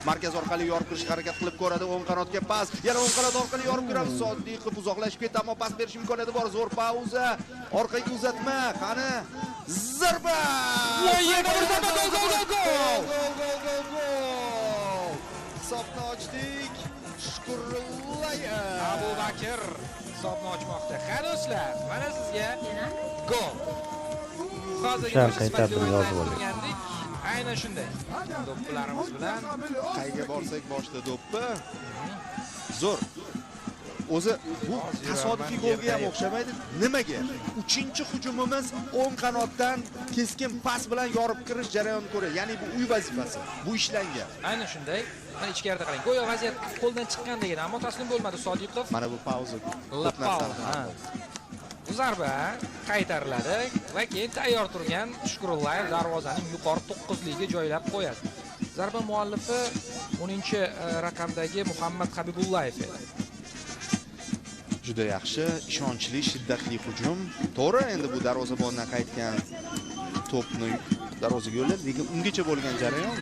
Markaz orqali yorib kirishga harakat qilib ko'radi. O'ng qanotga pas. Yana o'ng qanot orqali yorib kiramiz. Sodiqov uzoqlashib ketdi, ammo pas berish imkoniyati bor. Zo'r pauza. Orqaga uzatma. Qani zarba! Yana bir zarba, gol! Hisobni ochdik. Shukrullayeva. Abu Bakr hisobni ochmoqda. Qardoshlar, mana sizga gol. Hozirgi qaytardim, yozib oling. Aynan shunday. Do'ppilarimiz bilan qayga borsak boshda do'ppi. Zo'r. O'zi bu tasodifiy golga ham o'xshamaydi. Nimaga? 3-hujumimiz o'ng qanotdan keskin pas bilan yorib kirish jarayonini ko'radi. Ya'ni bu uy vazifasi. Bu ishlangan. aynan shunday. Mana ichkarida qarang. Go'yo vaziyat qo'ldan chiqqandagina, ammo taslim bo'lmadi Sodiqov. Mana bu pauza. Bu zarba qaytariladi va keyin tayyor turgan Shukurullayev darvozaning yuqori 9ligiga joylab qo'yadi. Zarba muallifi 10-raqamdagi Muhammad Habibullayev edi. Juda yaxshi, ishonchli, shiddatli hujum. To'g'ri, endi bu darvozabondan qaytgan to'pni darvozaga yo'lladi, lekin ungacha bo'lgan jarayon